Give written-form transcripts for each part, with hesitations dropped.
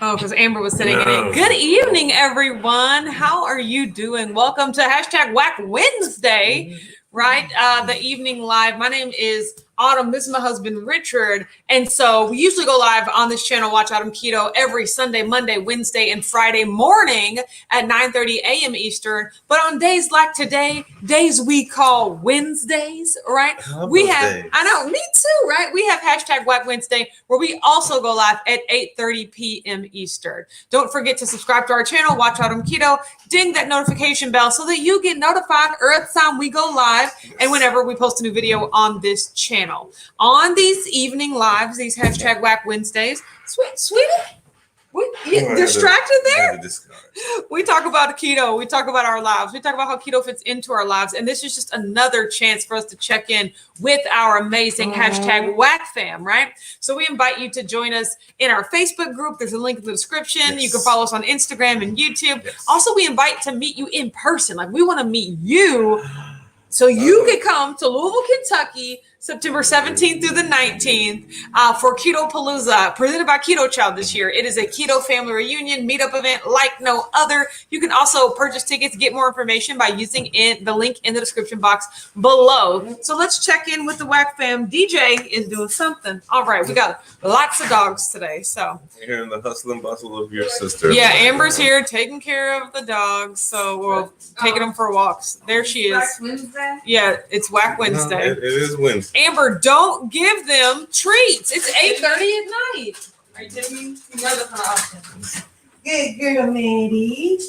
Oh, because Amber was sitting in it. Good evening, everyone. How are you doing? Welcome to #Whack Wednesday, right? The evening live. My name is Autumn. This is my husband, Richard. And so we usually go live on this channel, Watch Autumn Keto, every Sunday, Monday, Wednesday, and Friday morning at 9:30 a.m. Eastern. But on days like today, days we call Wednesdays, right? We have, days? I know, me too, right? We have #Whack Wednesday, where we also go live at 8:30 p.m. Eastern. Don't forget to subscribe to our channel, Watch Autumn Keto. Ding that notification bell so that you get notified every time we go live and whenever we post a new video on this channel. On these evening lives, these #Whack Wednesdays, sweetie, distracted there? We talk about keto. We talk about our lives. We talk about how keto fits into our lives. And this is just another chance for us to check in with our amazing #Whack fam, right? So we invite you to join us in our Facebook group. There's a link in the description. Yes. You can follow us on Instagram and YouTube. Yes. Also, we invite to meet you in person. Like, we want to meet you so you can come to Louisville, Kentucky, September 17th through the 19th for Keto Palooza, presented by Keto Child this year. It is a keto family reunion meetup event like no other. You can also purchase tickets, get more information by using the link in the description box below. So let's check in with the Whack fam. DJ is doing something. All right, we got lots of dogs today. So you're hearing the hustle and bustle of your sister. Yeah, Amber's here taking care of the dogs. So we're taking them for walks. There she is. Whack Wednesday? Yeah, it's Whack Wednesday. No, it is Wednesday. Amber, don't give them treats. It's 8:30 at night. Are you kidding me? You know that's not option. Good girl, Maddie.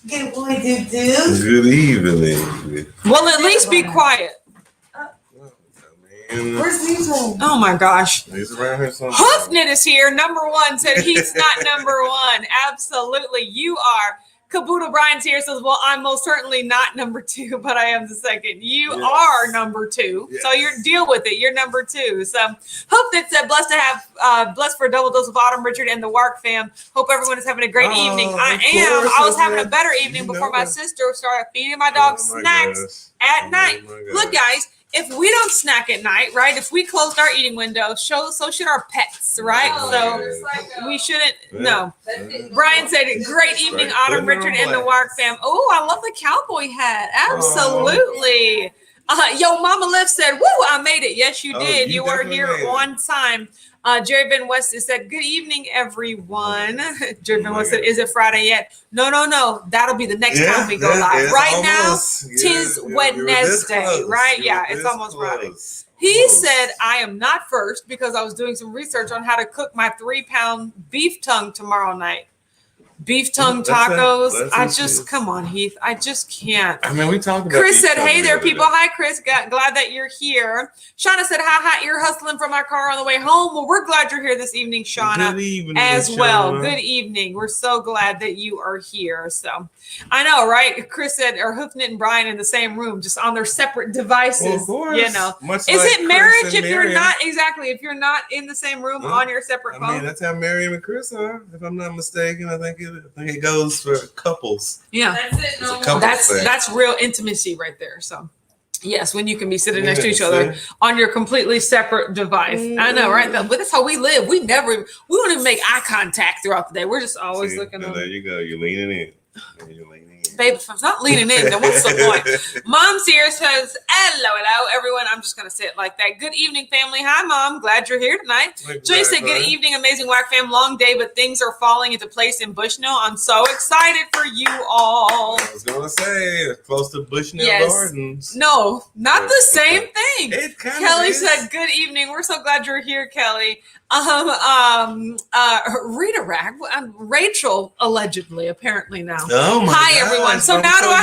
Good boy, do. Good evening. Well, at least be quiet. Where's Lisa? Oh my gosh. He's around here somewhere. Hoofknit is here. Number one said he's not number one. Absolutely. You are. Kabuto Brian's here, says, well, I'm most certainly not number two, but I am the second. You are number two. Yes. So you're deal with it. You're number two. So hope that said blessed for a double dose of Autumn, Richard, and the Wark fam. Hope everyone is having a great evening. I was having a better evening before my sister started feeding my dog snacks at night. Look, guys. If we don't snack at night, right? If we closed our eating window, so should our pets, right? We shouldn't. No. Brian said, "Great evening, Autumn, Richard, and the Wark fam." Oh, I love the cowboy hat. Absolutely. Yo, Mama Liv said, "Woo, I made it." Yes, you did. You were here on time. Jerry Van West said, good evening, everyone. Jerry Van West said, is it Friday yet? No. That'll be the next time we go live. Right now, tis Wednesday, right? Yeah, it's almost Friday. He said, I am not first because I was doing some research on how to cook my 3-pound beef tongue tomorrow night. Beef tongue tacos. Come on, Heath. I just can't. I mean, we talked about Chris said, hey there, people. Hi, Chris. Glad that you're here. Shauna said, hi, you're hustling from my car on the way home. Well, we're glad you're here this evening, Shauna, good evening, as well. Shauna. Good evening. We're so glad that you are here. So I know, right? Chris said, are Hoofknit and Brian in the same room, just on their separate devices? Well, of course. You know, is it marriage if you're not if you're not in the same room on your separate phone? I mean, that's how Miriam and Chris are, if I'm not mistaken. I think it goes for couples. Yeah, that's it. That's real intimacy right there. So, yes, when you can be sitting next to each other on your completely separate device. I know, right? But that's how we live. We don't even make eye contact throughout the day. We're just always looking. There you go. You're leaning in. Babe, if I'm not leaning in, then what's the point? Mom's here says, hello, everyone. I'm just going to say it like that. Good evening, family. Hi, Mom. Glad you're here tonight. Joy said, good evening, amazing Whack fam. Long day, but things are falling into place in Bushnell. I'm so excited for you all. I was going to say, close to Bushnell Gardens. No, not the same thing. Kelly said, good evening. We're so glad you're here, Kelly. Rita Rack, Rachel allegedly, apparently now. Oh my Hi, gosh, everyone. So now do I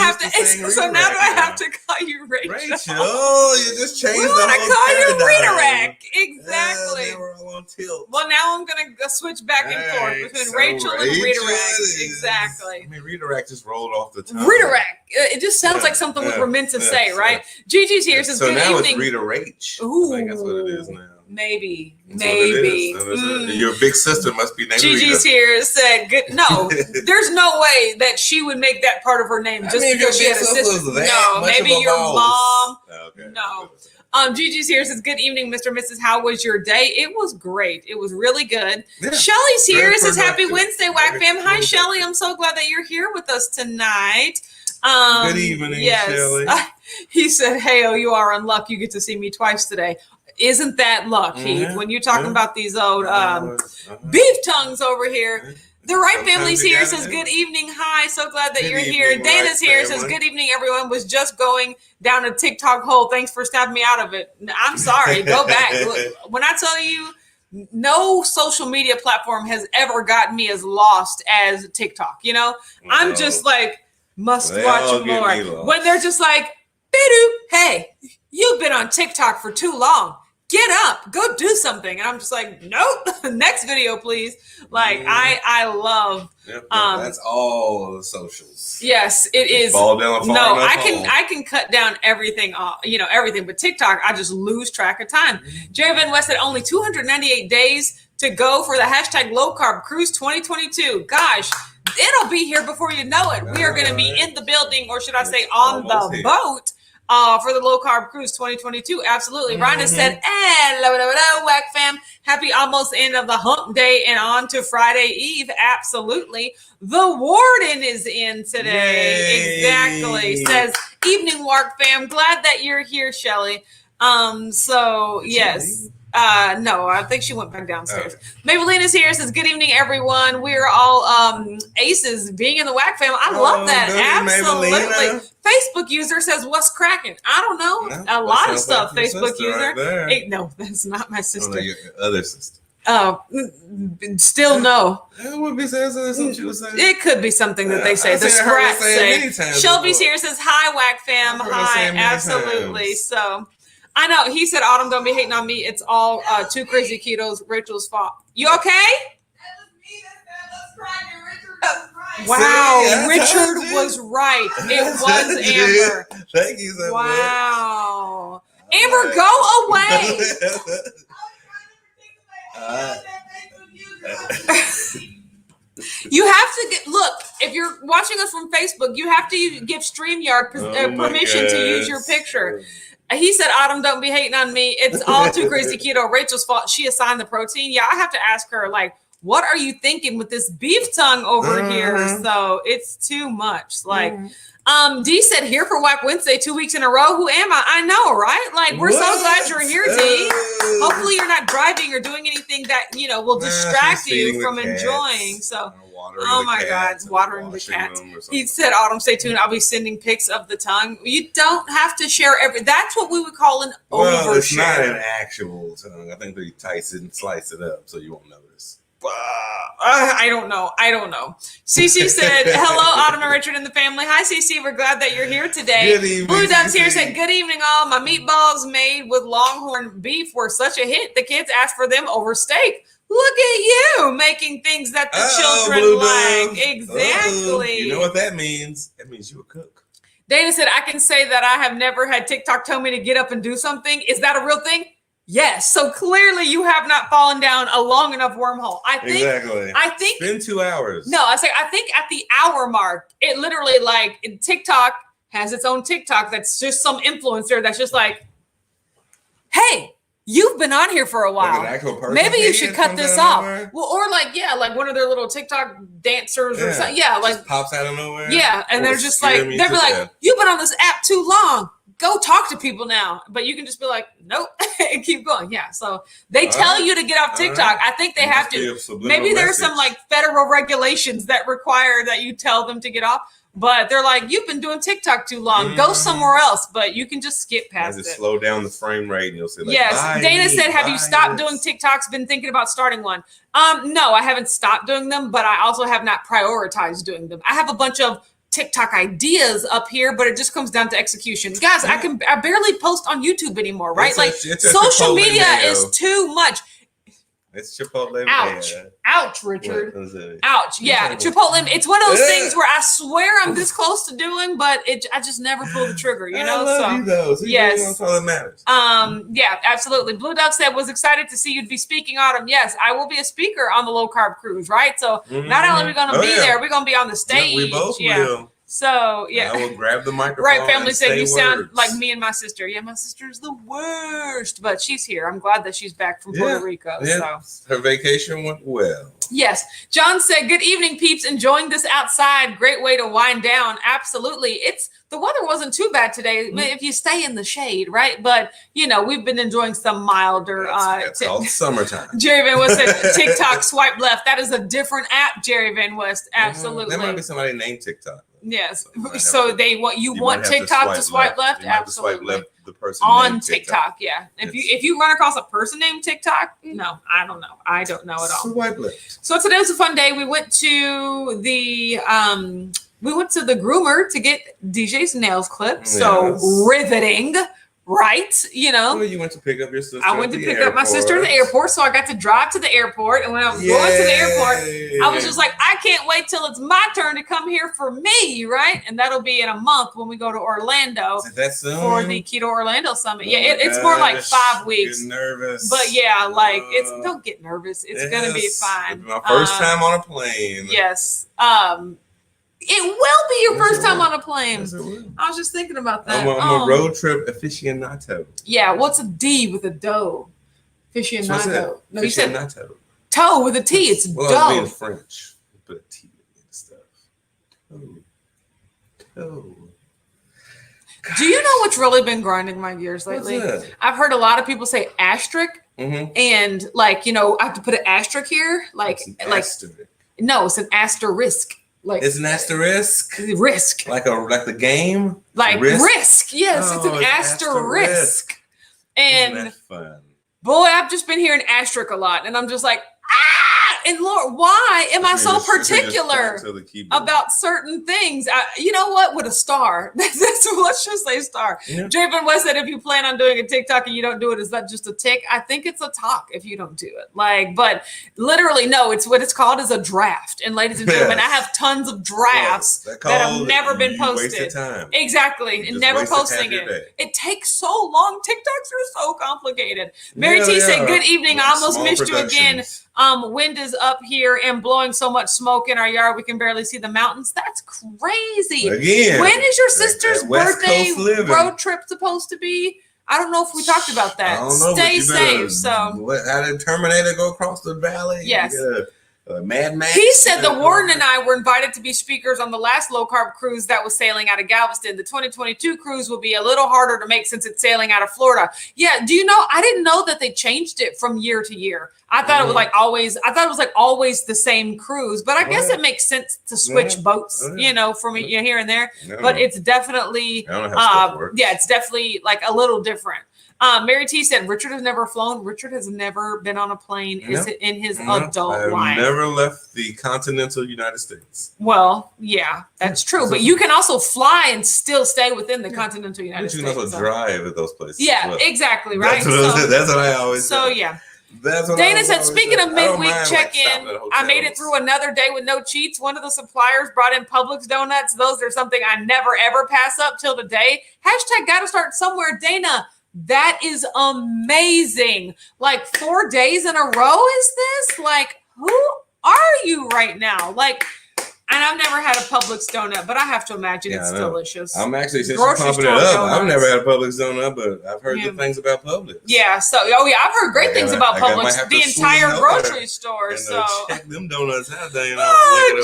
have to call you Rachel? Rachel, you just changed we want to call you Rita Rack. Exactly. They were all on tilt. Well, now I'm gonna switch back and forth between Rachel and Rita Rack. Exactly. I mean, Rita Rack just rolled off the tongue. Rita Rack. It just sounds like something we were meant to say, right? Gigi's here says, good evening. So now it's Rita Rach. Ooh. I think that's what it is now. Maybe. Your big sister must be named Gigi's Rita. here said, good. No, there's no way that she would make that part of her name just because she had a sister. No, maybe your mom. Okay. No. Gigi's here says, good evening, Mr. and Mrs. How was your day? It was great. It was really good. Yeah. Shelly's here. Very Says, happy productive. Wednesday, Whack Very Fam. Hi, productive. Shelly. I'm so glad that you're here with us tonight. Good evening, Shelly. He said, hey, oh, you are in luck. You get to see me twice today. Isn't that luck, Heath? Mhm. When you're talking Yeah. about these old Uh-huh. beef tongues over here. The right Sometimes family's you here. gotta Says, do good evening. Hi. So glad that Good you're evening, here. Right Dana's here. Says, family. good evening, everyone. Was just going down a TikTok hole. Thanks for snapping me out of it. I'm sorry. Go back. Look, when I tell you, no social media platform has ever gotten me as lost as TikTok. You know, I'm Well, just like, must they watch all get more. me lost. When they're just like, "Bidoo, hey, you've been on TikTok for too long. Get up, go do something." And I'm just like, nope. Next video, please. Like, I love. Yep, that's all the socials. Yes, it is. Fall down a far No, enough I hole. can cut down everything, everything. But TikTok, I just lose track of time. Jerry Van West said only 298 days to go for the hashtag low carb cruise 2022. Gosh, it'll be here before you know it. We are going to be in the building, or should I say on Almost the here. boat. For the low carb cruise 2022. Absolutely. Rhonda Mhm. said, hello, Whack Fam. Happy almost end of the hump day and on to Friday Eve. Absolutely. The warden is in today. Yay. Exactly. Says, evening, Whack Fam. Glad that you're here, Shelly. So Did she yes. leave? No, I think she went back downstairs. Okay. Maybelline is here. Says, good evening, everyone. We're all aces being in the Whack Fam. I love that. go to Absolutely. Maybelline. Facebook user says, what's cracking? I don't know. No, A that lot of sounds stuff. like your Facebook sister user. right there. No, that's not my Oh, sister. no, your other sister. Oh, still no. It would be something she was saying. It could be something that they say. I've The seen her Sprats say it say. many times Shelby's before. here says, hi, Whack Fam. I've heard her say Hi. it many Absolutely. times. So I know. He said, Autumn, don't be hating on me. It's all Two Crazy Ketos, Rachel's fault. You okay? Wow. I told Richard you. was right. It I was told you. Amber. Thank you so much. Wow. Amber, go away. You have to look, if you're watching us from Facebook, you have to give StreamYard permission to use your picture. He said, Autumn, don't be hating on me. It's all Too Crazy Keto. Rachel's fault. She assigned the protein. Yeah, I have to ask her, like, what are you thinking with this beef tongue over here? So it's too much. Like, D said, here for Whack Wednesday, 2 weeks in a row. Who am I? I know, right? Like, we're so glad you're here, D. Hopefully you're not driving or doing anything that, will distract you from enjoying. So, oh my God, watering the cats. He said, Autumn, stay tuned. I'll be sending pics of the tongue. You don't have to share that's what we would call an Well, it's not an overshare. actual tongue. I think they tice it and slice it up so you won't notice. I don't know. Cece said, hello, Autumn and Richard and the family. Hi, Cece. We're glad that you're here today. Good evening, Blue Doves here Cece. said, good evening, all. My meatballs made with longhorn beef were such a hit. The kids asked for them over steak. Look at you making things that the children Blue like. Dove. Exactly. You know what that means? That means you a cook. Dana said, I can say that I have never had TikTok tell me to get up and do something. Is that a real thing? Yes. So clearly you have not fallen down a long enough wormhole. I think Spend 2 hours. no, I think at the hour mark, it literally like TikTok has its own TikTok that's just some influencer that's just like, hey, you've been on here for a while. Like an actual person. Maybe you Hey, should it cut comes this out off. of nowhere. Well, or like one of their little TikTok dancers or Yeah. something. Yeah, like Just pops out of nowhere. yeah, and Or they're just scare like me they'll to be like, death. you've been on this app too long. Go talk to people now. But you can just be like, nope, and keep going. Yeah. So they tell you to get off TikTok. I think they have to. Maybe there's some like federal regulations that require that you tell them to get off. But they're like, you've been doing TikTok too long. Go somewhere else. But you can just skip past just it. slow down the frame rate and you'll see like, Yes. buy Dana me, said, have you buy stopped this." doing TikToks? Been thinking about starting one? No, I haven't stopped doing them, but I also have not prioritized doing them. I have a bunch of TikTok ideas up here, but it just comes down to execution. Guys, I barely post on YouTube anymore, right? It's a Social Chipotle media mayo. is too much. It's Chipotle. Ouch. mayo. Ouch, Richard. What is it? Ouch. Yeah, Yeah. Chipotle. It's one of those Yeah. things where I swear I'm this close to doing, but I just never pull the trigger, you know? I love So you though. So yes. that's all that matters. yeah, absolutely. Blue Dove said, was excited to see you'd be speaking, Autumn. Yes, I will be a speaker on the low carb cruise, right? So not only are we going to be there, we're going to be on the stage. We both yeah. will. So yeah, I will grab the microphone. right. Family and said say you sound words. like me and my sister. Yeah, my sister's the worst, but she's here. I'm glad that she's back from Puerto Rico. Yeah. So Her vacation went well. yes, John said, "Good evening, peeps. Enjoying this outside. Great way to wind down. Absolutely. The weather wasn't too bad today if you stay in the shade, right? But we've been enjoying some milder. It's called summertime. Jerry Van West said, TikTok swipe left. That is a different app, Jerry Van West. Absolutely. There might be somebody named TikTok. Yes. So they want TikTok to swipe left? You might have to Absolutely. swipe left the person On named TikTok, yeah. If you run across a person named TikTok, no, I don't know. I don't know at all. Swipe left. So today was a fun day. We went to the groomer to get DJ's nails clipped. So Yes. riveting. Right, Well, you went to pick up your sister. I went to pick up my sister at the airport, so I got to drive to the airport. And when I was going to the airport, I was just like, I can't wait till it's my turn to come here for me, right? And that'll be in a month when we go to Orlando for the Keto Orlando Summit. Yeah, it's more like 5 weeks. Getting nervous. But yeah, like don't get nervous. It's gonna be fine. It's my first time on a plane. Yes. It will be your first time on a plane. Yes, it will. I was just thinking about that. I'm a road trip aficionado. Yeah, what's a D with a dough? Aficionado. No, you said Aficionado. toe with a T. It's Well, I was being dough. French. Put a T in stuff. Toe. Do you know what's really been grinding my gears lately? What's that? I've heard a lot of people say asterisk, Mm-hmm. and I have to put an asterisk here. No, it's an asterisk. Like It's an asterisk. risk. Like the game. Like risk. Yes, it's Oh, an asterisk. And Isn't that fun? boy, I've just been hearing asterisk a lot, and I'm just like, and Lord, why am I so particular about certain things? You know what? With a star, let's just say star. Yeah. Draven West said, if you plan on doing a TikTok and you don't do it, is that just a tick? I think it's a talk if you don't do it. But literally, no. It's what it's called is a draft. And ladies and gentlemen, I have tons of drafts that have never been posted. Wasted time. Exactly, and never posting it. It takes so long. TikToks are so complicated. Mary T said, "Good evening. I almost missed you again. Wind is up here and blowing so much smoke in our yard we can barely see the mountains." That's crazy. Again, when is your sister's that West birthday Coast living. road trip supposed to be? I don't know if we talked about that. I don't know, Stay safe. So how did Terminator go across the valley? Yes. Mad Max. He said the warden and I were invited to be speakers on the last low carb cruise that was sailing out of Galveston. The 2022 cruise will be a little harder to make since it's sailing out of Florida. Yeah, do you know? I didn't know that they changed it from year to year. I thought it was like always. I thought it was like always the same cruise. But I guess it makes sense to switch boats, from here and there. But it's definitely, I don't know how stuff works. yeah, it's definitely like a little different. Mary T said Richard has never flown. Richard has never been on a plane in his adult life. I've never left the continental United States. Well, yeah, that's true. But you can also fly and still stay within the continental United But you States. can also drive at those places. Yeah, as well. exactly. Right. That's what I always say. So yeah. That's what Dana I said, always speaking say. of I don't midweek mind, check-in, stopping at I made it hotels. through another day with no cheats. One of the suppliers brought in Publix donuts. Those are something I never, ever pass up till today. # gotta start somewhere. Dana, that is amazing. Like 4 days in a row is this? Like, who are you right now? Like, and I've never had a Publix donut, but I have to imagine it's delicious. I'm actually, since Grocery you're pumping it store up, donuts. I've never had a Publix donut, but I've heard good things about Publix. Yeah, so I've heard great things about might Publix, have the to swing entire over grocery store. And So check them donuts out there.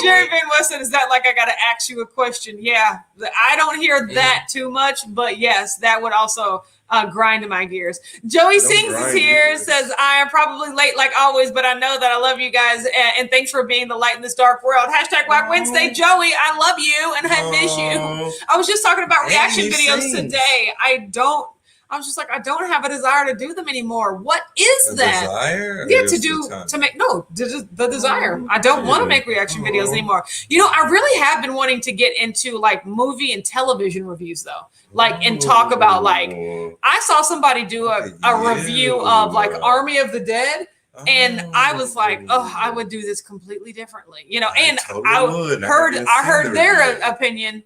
Jerry Van Weston, is that like I got to ask you a question? Yeah, I don't hear that too much, but yes, that would also grind my gears. Joey Sings is here, says, I am probably late like always, but I know that I love you guys, and thanks for being the light in this dark world. # Whack Wednesday. Joey, I love you, and I miss you. I was just talking about reaction videos today. I was just like, I don't have a desire to do them anymore. What is that? Desire? Yeah, the desire. I don't want to make reaction videos anymore. I really have been wanting to get into like movie and television reviews though. Like, and talk about like, I saw somebody do a review of like Army of the Dead. And I was like, oh, I would do this completely differently, and I heard their opinion.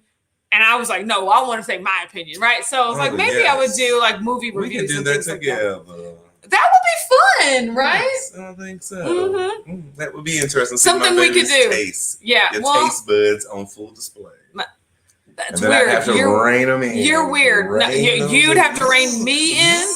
And I was like, no, I want to say my opinion, right? So I was like, maybe I would do like movie reviews. We can do that together. That would be fun, right? Yes, I think so. Mm-hmm. That would be interesting. Something we could do. Taste. Yeah. Your taste buds on full display. That's And then weird. I have to rein them in. You're weird. No, you'd have to rein me in.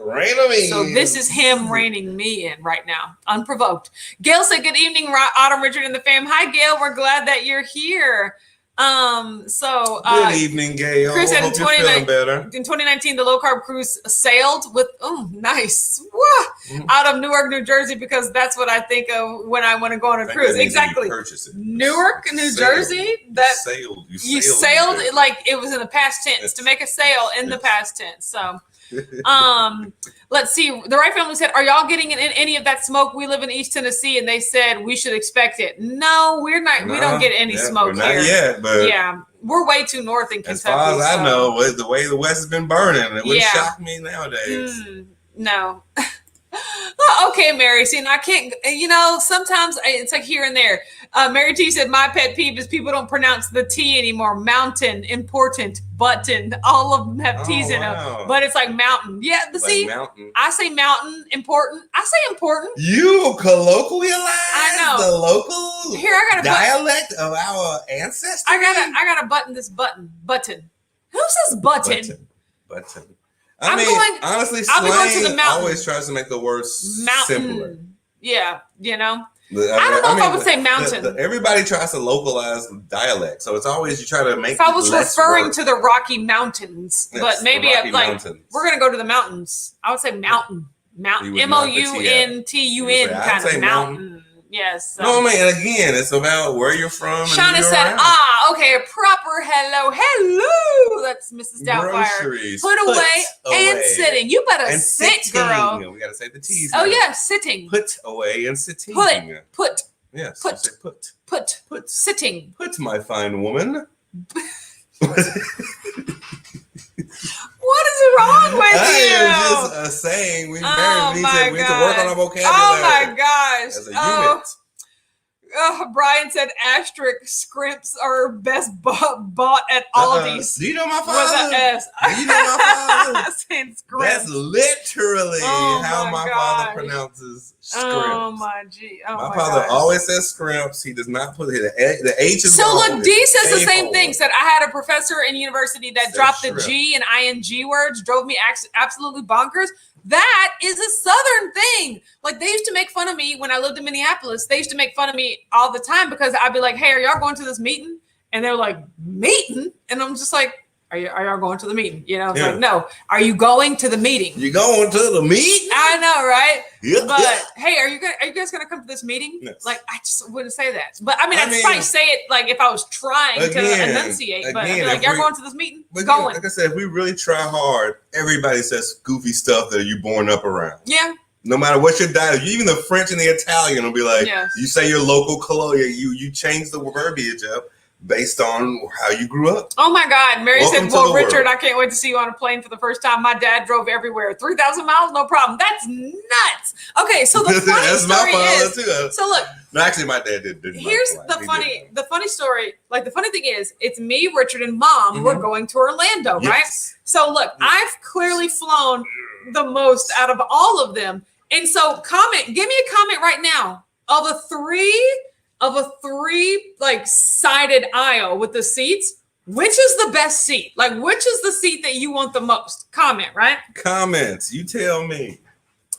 Rein them in. So this is him reining me in right now, unprovoked. Gail said, "Good evening, Autumn, Richard, and the fam." Hi, Gail. We're glad that you're here. Good evening, Gail. Chris said Hope you're feeling better. in 2019, the low carb cruise sailed with nice out of Newark, New Jersey, because that's what I think of when I want to go on a cruise. Exactly. Purchase it. Newark, New Jersey. That you sailed it like it was in the past tense. To make a sail in the past tense. So. Let's see. The Wright family said, "Are y'all getting in any of that smoke? We live in East Tennessee," and they said we should expect it. No, we're not. We don't get any smoke here. Not yet, but yeah, we're way too north in Kentucky. As far as I know, the way the West has been burning, it wouldn't shock me nowadays. No. Okay, Mary. See, and I can't. Sometimes it's like here and there. Mary T said, "My pet peeve is people don't pronounce the T anymore. Mountain, important, button. All of them have T's in them, but it's like mountain. Yeah, but like see, mountain. I say mountain, important. I say important. You colloquialize I know the local here. I got a dialect of our ancestors. I gotta button this button. Who says button? Button. I'll Honestly, be going to the mountain. Always tries to make the words simpler. Yeah, I don't know if I would say mountain. Everybody tries to localize dialect, so it's always you try to make. If I was referring to the Rocky Mountains, but maybe we're gonna go to the mountains. I would say mountain, mountain, MOUNTUN kind of mountain. Yes. No, again, it's about where you're from. Shauna said, okay, a proper hello. That's Mrs. Doubtfire. Groceries. Put away and sitting. You better sit, girl. We got to say the T's. Oh, yeah, sitting. Put away and sitting. Put. Yes. Put. Sitting. Put, my fine woman. What is wrong with you? I am just saying we need to work on our vocabulary. Oh my gosh. As a unit. Brian said asterisk scrimps are best bought at Aldi's. Do you know my father? With an S. Do you know my father? Saying That's literally how my father pronounces scrimps. My father always says scrimps. He does not put the H is so wrong. Look, Dee says the same thing. Said I had a professor in university that dropped the G and ING words, drove me absolutely bonkers. That is a Southern thing. Like they used to make fun of me when I lived in Minneapolis. They used to make fun of me all the time because I'd be like, "Hey, are y'all going to this meeting?" And they're like, "Meeting?" And I'm just like, Are y'all going to the meeting? It's like, no. Are you going to the meeting? You going to the meeting? I know, right? Yeah. But hey, are you guys gonna come to this meeting? Yes. Like, I just wouldn't say that. But I'd probably say it like if I was trying to enunciate. But I'd be like, y'all going to this meeting? Going. Like I said, if we really try hard, everybody says goofy stuff that you born up around. Yeah. No matter what your dialect, even the French and the Italian will be like, you say your local colloquial, you change the verbiage up based on how you grew up. Oh my God. Mary said, well, Richard, I can't wait to see you on a plane for the first time. My dad drove everywhere. 3,000 miles, no problem. That's nuts. Okay, so the funny story is, too. So look. No, actually, my dad did. Here's the funny story. Like the funny thing is, it's me, Richard, and Mom. We're going to Orlando, right? So look, I've clearly flown the most out of all of them. And so give me a comment right now of a three like sided aisle with the seats. Which is the best seat? Like, which is the seat that you want the most? Comment, right? Comments. You tell me.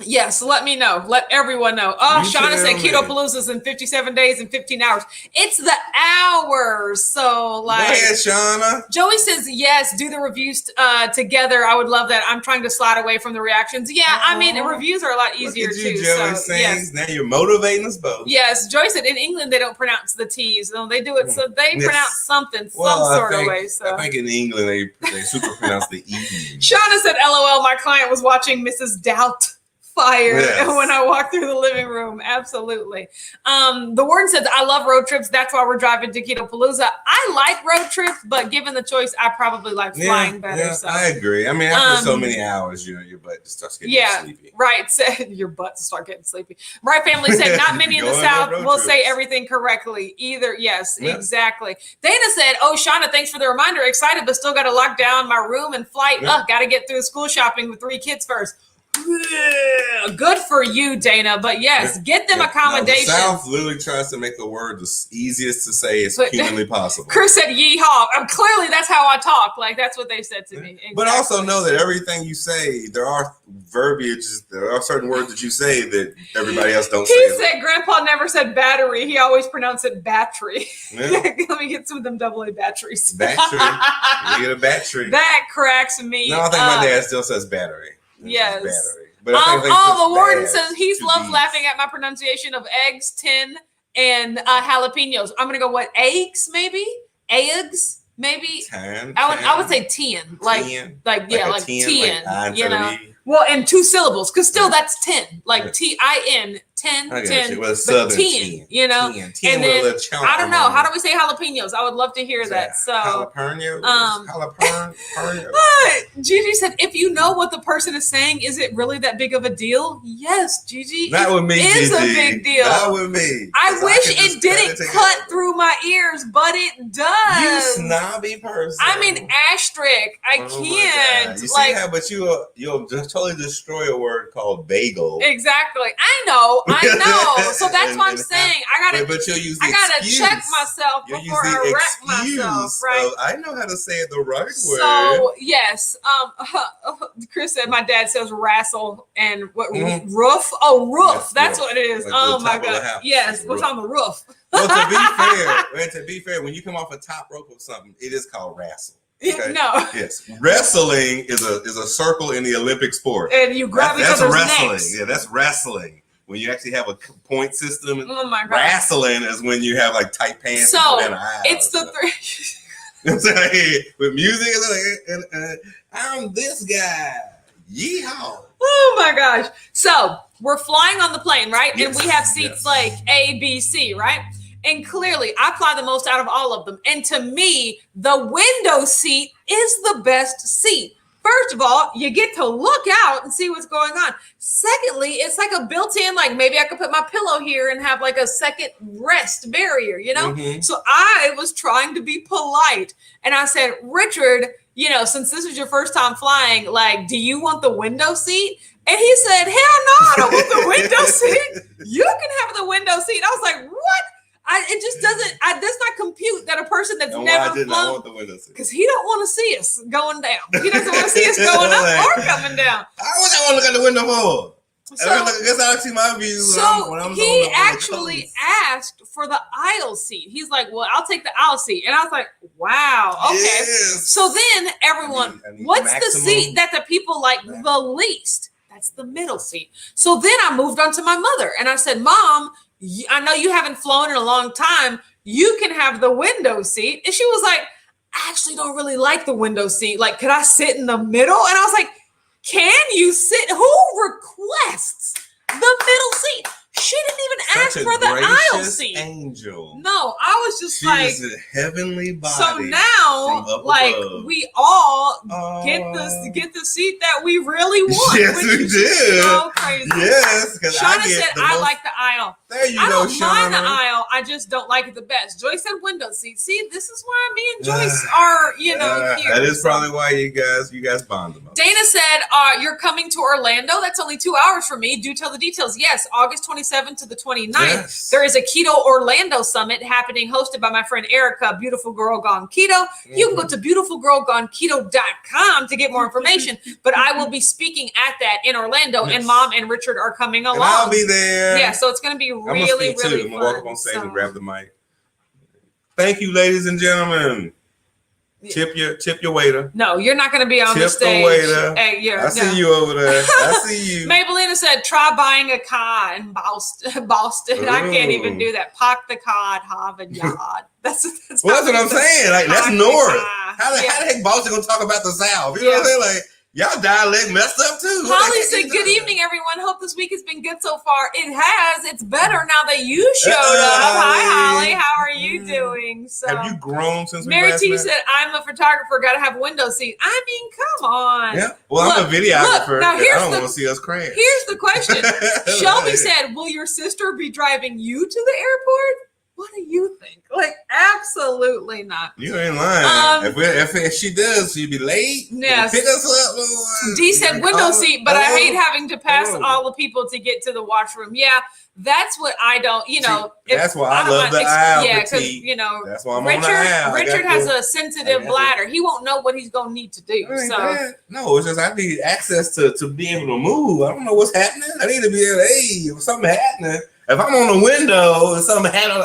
Yes, let me know. Let everyone know. Oh, Shauna said Keto Palooza's in 57 days and 15 hours. It's the hours. So, like. Go ahead, Shauna. Joey says, yes, do the reviews together. I would love that. I'm trying to slide away from the reactions. Yeah, the reviews are a lot easier, Look at you, too. Joey, so, yes. Now you're motivating us both. Yes, Joey said in England, they don't pronounce the T's. No, they do it. So they pronounce something, some sort of way. So. I think in England, they super pronounce the E. Shauna said, LOL, my client was watching Mrs. Doubt. Fire when I walk through the living room. Absolutely. The warden says, I love road trips. That's why we're driving to Keto Palooza. I like road trips, but given the choice, I probably like flying better. Yeah, so. I agree. I mean, after so many hours, your butt just starts getting sleepy. Right. Your butt start getting sleepy. Right. Family said, not many in the South will say everything correctly either. Yes, exactly. Dana said, oh, Shauna, thanks for the reminder. Excited, but still got to lock down my room and flight. Got to get through school shopping with 3 kids first. Good for you, Dana. But yes, get them accommodations. No, the South literally tries to make a word the easiest to say as humanly possible. Chris said yeehaw. Clearly, that's how I talk. Like, that's what they said to me. Exactly. But also know that everything you say, there are verbiages, there are certain words that you say that everybody else don't say. He said Grandpa never said battery. He always pronounced it battery. Yeah. Let me get some of them AA batteries. Battery. You get a battery. That cracks me. No, I think my dad still says battery. Yes. Battery. But the warden says he loves laughing at my pronunciation of eggs, tin, and jalapenos. I'm gonna go what, eggs maybe? Eggs maybe? I would say tin. Like 10, you know. Well, and 2 syllables, because still that's 10. Like TIN, 10, 10. Well, but 10, you know. 10 and then I don't know. How do we say jalapenos? I would love to hear that. So jalapeno. Gigi said, if you know what the person is saying, is it really that big of a deal? Yes, Gigi. Not with me, it is a big deal. Not with me. I wish it didn't cut through my ears, but it does. You snobby person. I mean, asterisk. I can't. You see how, but you'll just totally destroy a word called bagel. Exactly. I know. So that's what I'm saying. I gotta check myself before I wreck myself. Right. I know how to say it the right way. So yes. Chris said my dad says wrestle and what roof? Oh, roof. That's what it is. Like oh my God. Yes. What's on the roof? Well, to be fair, when you come off a top rope of something, it is called wrestle. Okay? No. Yes. Wrestling is a circle in the Olympic sport. And you grab each other's wrestling. Necks. Yeah, that's wrestling. When you actually have a point system. Oh my God. Wrestling is when you have like tight pants. So it's the three. With music, it's like, I'm this guy. Yeehaw. Oh my gosh. So we're flying on the plane, right? Yes. And we have seats like A, B, C, right? And clearly, I fly the most out of all of them. And to me, the window seat is the best seat. First of all, you get to look out and see what's going on. Secondly, it's like a built-in, like maybe I could put my pillow here and have like a second rest barrier, you know? Mm-hmm. So I was trying to be polite. And I said, Richard, you know, since this is your first time flying, like, do you want the window seat? And he said, hell no, I don't want the window seat. You can have the window seat. I was like, what? It just doesn't. Does not compute that a person that's never flown, because he don't want to see us going down. He doesn't want to see us going up or coming down. I want to look at the window for. So, I guess I see my view. So he actually asked for the aisle seat. He's like, "Well, I'll take the aisle seat," and I was like, "Wow, okay." Yes. So then everyone, what's the seat that the people like the least? That's the middle seat. So then I moved on to my mother, and I said, "Mom, I know you haven't flown in a long time. You can have the window seat." And she was like, "I actually don't really like the window seat. Like, could I sit in the middle?" And I was like, "Can you sit? Who requests the middle seat?" She didn't even ask for the aisle seat. Angel. No, I was just she like, is a heavenly body. So now, like, we all get the seat that we really want. Yes, we did. So crazy. Yes, because Shauna said I like the aisle. There you go, Shauna. I don't mind the aisle. I just don't like it the best. Joyce said window seat. See, this is why me and Joyce are, here. That is probably why you guys bond the most. Dana said, you're coming to Orlando. That's only 2 hours from me. Do tell the details. Yes, August 27th to the 29th. Yes. There is a Keto Orlando Summit happening, hosted by my friend Erica, Beautiful Girl Gone Keto. Mm-hmm. You can go to beautifulgirlgoneketo.com to get more information. But I will be speaking at that in Orlando, and Mom and Richard are coming along. And I'll be there. Yeah, so it's going to be really, really fun. I'm going to walk up on stage and grab the mic. Thank you, ladies and gentlemen. Tip your waiter. No, you're not going to be on the stage. Tip the waiter. Hey, I see you over there. I see you. Maybellina said, try buying a car in Boston. Ooh. I can't even do that. Park the car at Harvard Yard. That's what I'm saying. Like, that's north. How the heck Boston going to talk about the South? You know what I'm saying? Like, y'all dialect messed up too. Holly said, good evening, everyone. Hope this week has been good so far. It has. It's better now that you showed up. Hi, Holly. How are you doing? So, have you grown since Mary T said, I'm a photographer. Got to have window seat. I mean, come on. Yeah. Well, I'm a videographer. Now, I don't want to see us crash. Here's the question. Shelby said, will your sister be driving you to the airport? What do you think? Like, absolutely not. You ain't lying. If she does, she'd be late. Yes. Pick us up. D said window seat, but I hate having to pass all the people to get to the washroom. Yeah, that's what I don't, that's why I love the aisle. Yeah, because, that's why I'm Richard, on the aisle. Richard has a sensitive bladder. He won't know what he's going to need to do. No, it's just I need access to be able to move. I don't know what's happening. I need to be able to, if something happening. If I'm on the window and something happening,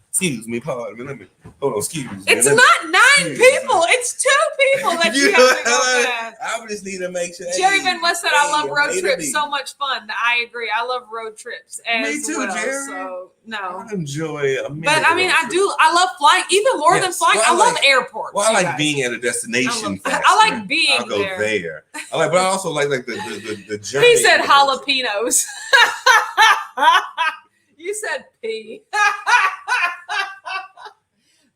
excuse me, pardon me. Hold on, excuse me. It's not 9 people. It's 2 people that you have to go past. I just need to make sure. Jerry Van West said, I love road trips. So much fun. I agree. I love road trips as me too, well. Jerry. So, no. I enjoy a minute. But I mean, I love flying even more than flying. Well, I love airports. Well, I like being at a destination. I like being I'll go there. But I also like the journey. He said jalapenos. You said pee.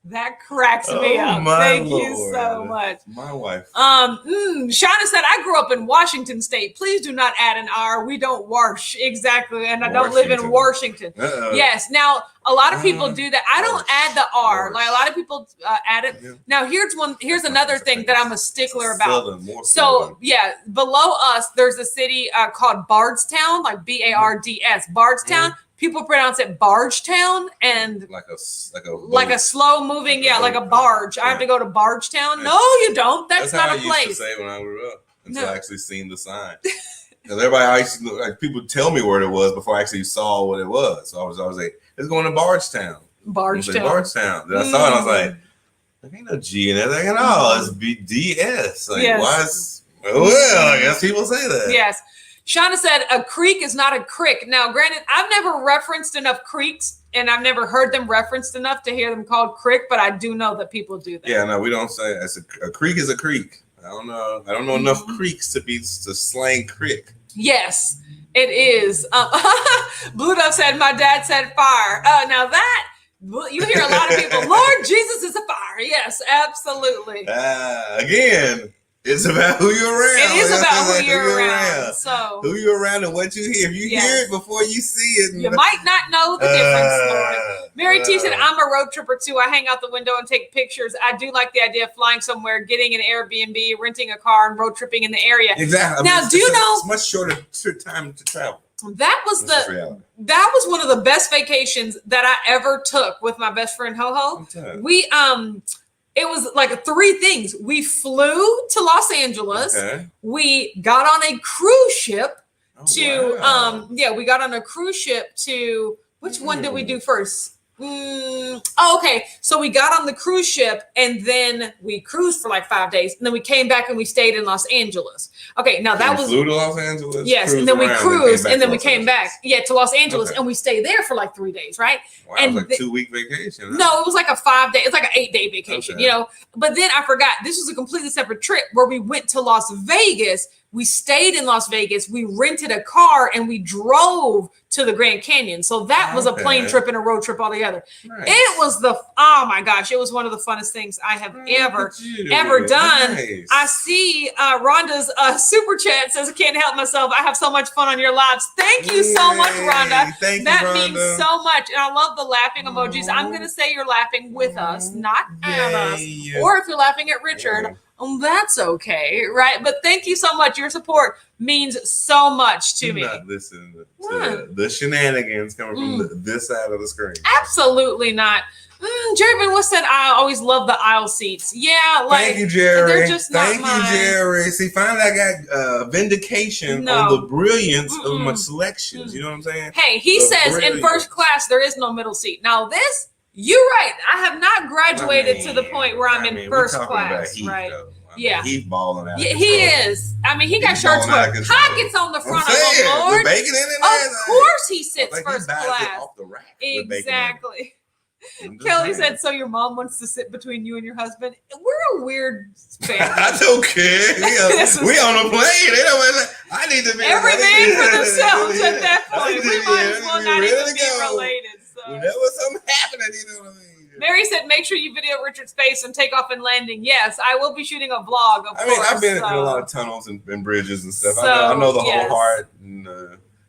That cracks me up. Thank you so much. My wife. Shauna said, I grew up in Washington State. Please do not add an R. We don't wash. Exactly. And I don't live in Washington. Yes. Now, a lot of people do that. I don't add the R. Like a lot of people add it. Yeah. Now, here's another thing that I'm a stickler about. So, yeah, below us, there's a city called Bardstown, like Bards. Bardstown. People pronounce it Bargetown, and like a slow moving, like a barge. I have to go to Bargetown. No, you don't. That's not a place. I used to say when I grew up until I actually seen the sign. Because everybody people tell me where it was before I actually saw what it was. So I was like, it's going to Bargetown. Bargetown. Then I saw it, and I was like, there ain't no G in it. Like, no, it's BDS. Like, why is? Well, I guess people say that. Yes. Shauna said a creek is not a crick. Now, granted, I've never referenced enough creeks, and I've never heard them referenced enough to hear them called crick, but I do know that people do that. Yeah, no, we don't say it. A creek is a creek. I don't know enough creeks to slang crick. Yes, it is. Blue Dove said, my dad said fire. Now that, you hear a lot of people, Lord Jesus is a fire. Yes, absolutely. Again. It's about who you're around. It is about who you're around. So who you're around and what you hear. If you hear it before you see it, you might not know the difference, Lord. Mary T said, I'm a road tripper too. I hang out the window and take pictures. I do like the idea of flying somewhere, getting an Airbnb, renting a car, and road tripping in the area. Exactly. Now, do you know? It's much shorter time to travel. That was one of the best vacations that I ever took with my best friend Ho Ho. It was like 3 things. We flew to Los Angeles. Okay. We got on a cruise ship we got on a cruise ship to, which one did we do first? Okay. So we got on the cruise ship and then we cruised for like 5 days. And then we came back and we stayed in Los Angeles. Okay. Now that was. Flew to Los Angeles? Yes. And then we cruised and then we came back. Yeah, to Los Angeles. And we stayed there for like 3 days, right? Wow, and it was like 2-week vacation. Huh? No, it was like a 5-day. It's like an 8-day vacation, But then I forgot. This was a completely separate trip where we went to Las Vegas. We stayed in Las Vegas. We rented a car and we drove to the Grand Canyon. So that was a plane trip and a road trip altogether. Nice. It was oh my gosh, it was one of the funnest things I have ever done. Nice. I see Rhonda's super chat says, I can't help myself. I have so much fun on your lives. Thank you so much, Rhonda. That means so much. And I love the laughing emojis. I'm going to say you're laughing with us, not at us. Or if you're laughing at Richard, that's okay, right? But thank you so much. Your support means so much to me. Not listen to the shenanigans coming from this side of the screen. Absolutely not. Jerry Van West said, I always love the aisle seats. Yeah, like thank you, Jerry. They're just not mine. Jerry. See, finally I got vindication on the brilliance of my selections. You know what I'm saying? Hey, he says in first class there is no middle seat. Now this. You're right. I have not graduated to the point where I'm in first class, right? He's balling out. Yeah, he is. I mean, he got shirts with pockets on the front of him, Lord. Of course he sits first class. Exactly. Kelly said, so your mom wants to sit between you and your husband? We're a weird family. I don't care. We on a plane. I need to be every man for themselves at that point. We might as well not even be related. Whenever something happening, you know what I mean? Mary said, make sure you video Richard's face and take off and landing. Yes, I will be shooting a vlog, of course. I mean, I've been in a lot of tunnels and bridges and stuff. I know the whole heart. And,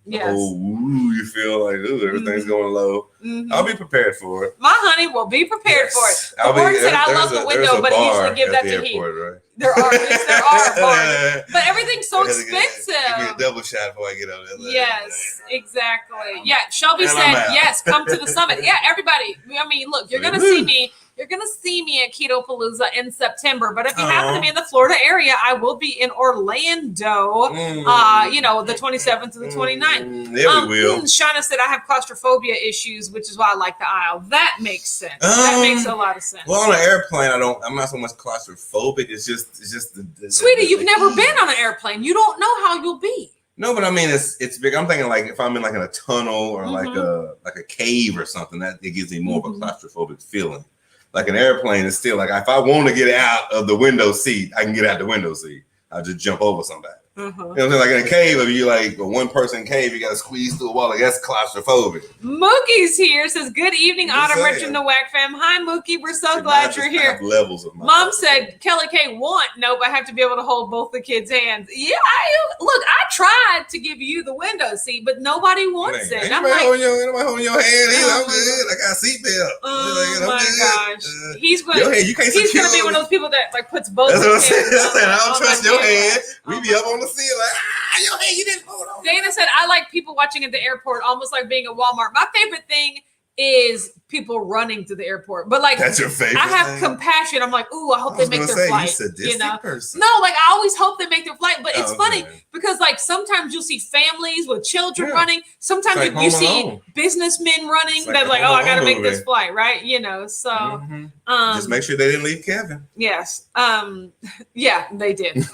Yes. Oh, you feel like everything's going low. Mm-hmm. I'll be prepared for it. My honey will be prepared for it. The I'll be, word said, I love the window, but usually give that to airport, Heath. right? There are, yes, there are bars. But everything's so expensive. Give me a double shot before I get out there. Yes, exactly. Yeah, Shelby And said, I'm out. yes, come to the summit. Yeah, everybody. I mean, look, you're going to see me. You're going to see me at Keto Palooza in September. But if you happen to be in the Florida area, I will be in Orlando, the 27th to the 29th. Yeah, we will. Shauna said, I have claustrophobia issues, which is why I like the aisle. That makes sense. That makes a lot of sense. Well, on an airplane, I'm not so much claustrophobic. It's just Sweetie, you've never been on an airplane. You don't know how you'll be. No, but I mean, it's big. I'm thinking like if I'm in like in a tunnel or like a cave or something, that it gives me more of a claustrophobic feeling. Like an airplane is still like if I want to get out of the window seat, I can get out the window seat. I'll just jump over somebody. You know what I'm saying? Like in a cave, if you like a one-person cave, you got to squeeze through a wall. Like that's claustrophobic. Mookie's here. Says, good evening, Just Autumn, Rich, saying. and the Whack fam. Hi, Mookie. We're so See, glad I you're just here. have levels of my Mom said, Kelly K want. Nope, I have to be able to hold both the kids' hands. Yeah, I tried to give you the window seat, but nobody wants it. Ain't I'm nobody like, holding your hand either. I'm good. I got a seatbelt. oh my gosh. He's going Your hand, you can't he's secure going to be one of those people that like puts both That's what I'm his saying. hands I don't on trust my your hand. hand. We be up on the ceiling like, your hand, you didn't hold on. Dana said, I like people watching at the airport, almost like being at Walmart. My favorite thing is people running to the airport. But like, That's your favorite I have thing? compassion. I'm like, ooh, I hope they make their flight. You sadistic person. No, like I always hope they make their flight. But it's funny Okay. because like sometimes you'll see families with children Yeah. running. Sometimes It's like you Home see Alone. businessmen running. It's like That's the like, Home oh, I gotta Alone make this movie. flight, right? So Just make sure they didn't leave Kevin. yes. Yeah, they did.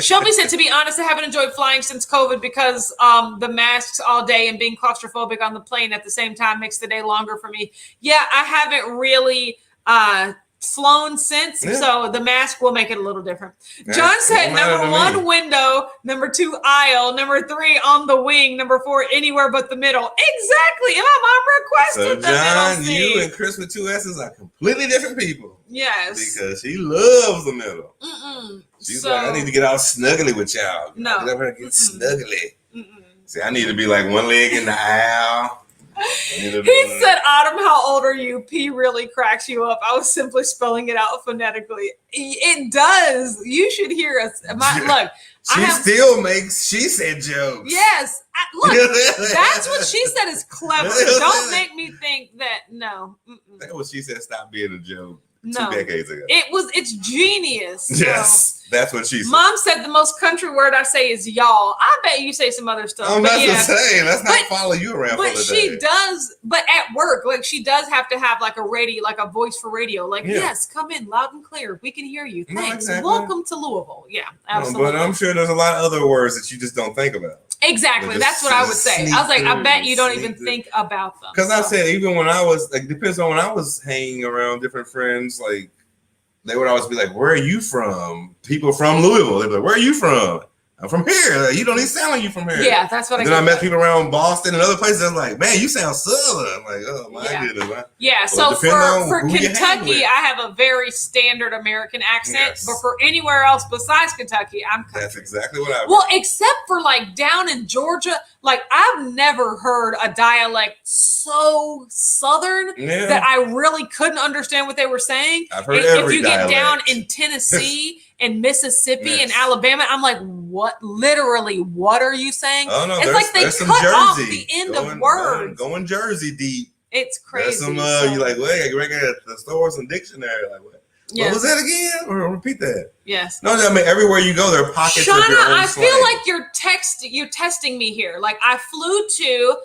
Shelby said, to be honest, I haven't enjoyed flying since COVID because the masks all day and being claustrophobic on the plane at the same time makes the day longer for me. Yeah, I haven't really flown since, so the mask will make it a little different. John said, number 1, window, number 2, aisle, number 3, on the wing, number 4, anywhere but the middle. Exactly. And my mom requested So, the John, middle you seat. and Chris with 2 S's are completely different people. Yes. Because she loves the middle. She's So- like, I need to get all snuggly with y'all. No. Get up here and get snuggly. See, I need to be like one leg in the aisle. He said, Autumn, how old are you? P really cracks you up. I was simply spelling it out phonetically. It does. You should hear us. Look, she still makes she said jokes. Yes. Look, that's what she said is clever. Don't make me think that. No. That's what she said. Stop being a joke. No. 2 decades ago. It's genius. Yes, that's what she said. Mom said the most country word I say is y'all. I bet you say some other stuff. I'm but not yeah. saying. Let's not follow you around for But the she day. does, but at work, like she does have to have like a radio, like a voice for radio. Like, yes, come in loud and clear. We can hear you. No, Thanks. exactly. Welcome to Louisville. Yeah, No, absolutely. but I'm sure there's a lot of other words that you just don't think about. Exactly. That's what I would say. I was like, I bet you don't even think about them. Because I said, even when I was, like, depends on when I was hanging around different friends, like, they would always be like, where are you from? People from Louisville. They'd be like, where are you from? I'm from here. Like, you don't even sound like you from here. Yeah, that's what Then I met people around Boston and other places. I'm like, man, you sound southern. I'm like, oh my goodness. Man. Yeah, Well, so for Kentucky, I have a very standard American accent, Yes. but for anywhere else besides Kentucky, I'm country. That's exactly what I Well, except for like down in Georgia, like I've never heard a dialect so southern that I really couldn't understand what they were saying. I've heard if every you get dialect. down in Tennessee and Mississippi and Alabama, I'm like, what? Literally, what are you saying? Oh no, it's there's, like they there's some cut Jersey. off the end of words. Going Jersey deep. It's crazy. There's some you like, wait, I reckon at the store some dictionary. Like, what? Yes. What was that again? Or repeat that. Yes. No, I mean everywhere you go, there are pockets Shauna, of your own I slang. feel like you're testing me here. Like I flew to,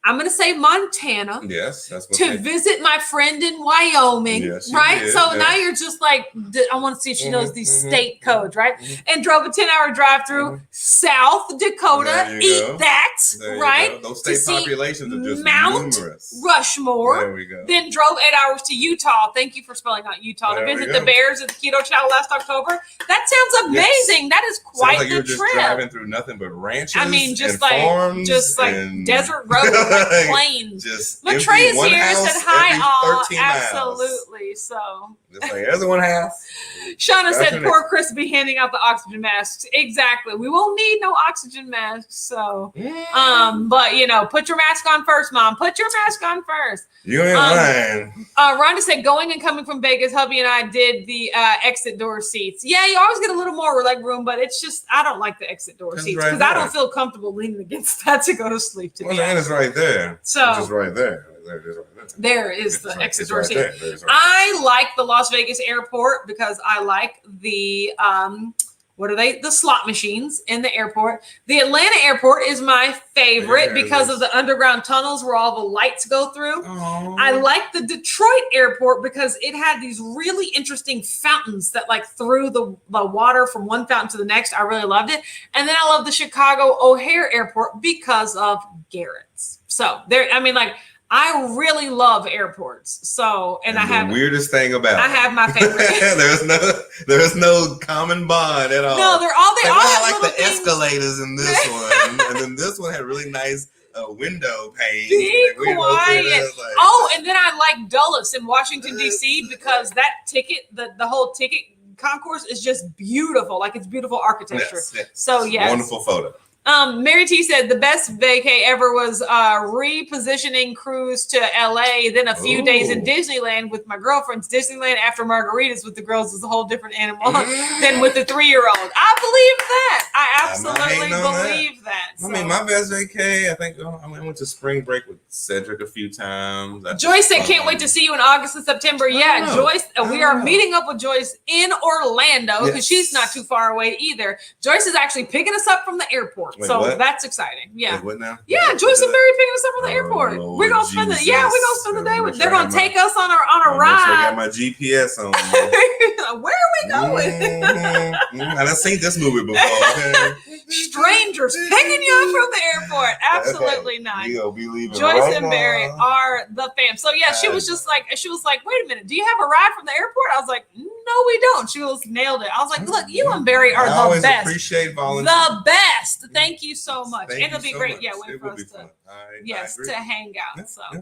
I'm going to say Montana. Yes, that's what to visit my friend in Wyoming, Yes, you right? did, So yeah. now you're just like, I want to see if she knows these state codes, right? And drove a 10-hour drive through South Dakota. There you Eat go. that, There you right? go. Those To state see populations are just Mount numerous. Rushmore. There we go. Then drove 8 hours to Utah. Thank you for spelling out Utah There to we visit go. the Bears at the Keto Chow last October. That sounds amazing. That is quite Sounds like the you're just trip. driving through nothing but ranches. I mean, just and like farms just like and desert roads. like planes. Just Matrey is one here, house said hi, every all. 13 miles. Absolutely. So Just like there's one house. Shauna That's said, your poor Chris be handing out the oxygen masks. Exactly. We won't need no oxygen masks. So, but you know, put your mask on first, Mom. Put your mask on first. You ain't lying. Rhonda said, going and coming from Vegas, hubby and I did the exit door seats. Yeah, you always get a little more leg room, but it's just, I don't like the exit door seats because I don't feel comfortable leaning against that to go to sleep. Well, and it's right there. So it's just right there. There is the exit door seat. Right I like the Las Vegas airport because I like the the slot machines in the airport. The Atlanta airport is my favorite because of the underground tunnels where all the lights go through. Aww. I like the Detroit airport because it had these really interesting fountains that like threw the water from one fountain to the next. I really loved it. And then I love the Chicago O'Hare airport because of Garrett's. So there, I mean, like, I really love airports. So, and I have the weirdest thing about I have my favorite. there's no common bond at all. No, they all have like little the things. escalators in this one, and then this one had really nice window panes. Be quiet. And then I like Dulles in Washington D.C. because that ticket, the whole ticket concourse is just beautiful. Like it's beautiful architecture. Yes. So yes, wonderful photo. Mary T said the best vacay ever was repositioning cruise to LA, then a few days in Disneyland with my girlfriends. Disneyland after margaritas with the girls is a whole different animal than with the 3-year-old. I believe that. I absolutely believe that. So. I mean, my best vacay, I think I went to spring break with Cedric a few times. Joyce said, can't wait to see you in August and September. Yeah, Joyce, we are meeting up with Joyce in Orlando because she's not too far away either. Joyce is actually picking us up from the airport. Wait, so what? that's exciting. Yeah. Wait, what now? Yeah, Joyce and Barry picking us up from the airport. Lord we're gonna spend Jesus. we're gonna spend the day with. They're gonna take us on a Make ride. sure I got my GPS on. Where are we going? I done seen this movie before. Okay? Strangers picking you up from the airport. Absolutely not. We'll be leaving. Joyce and Barry are the fam. So yeah, she was like, wait a minute, do you have a ride from the airport? I was like, no, we don't. She was nailed it. I was like, look, you and Barry are the best. Appreciate volunteering. The best. Thank you so much. Thank and it'll be so great. much. Yeah, wait for us to I agree. to hang out. Yeah, So yeah.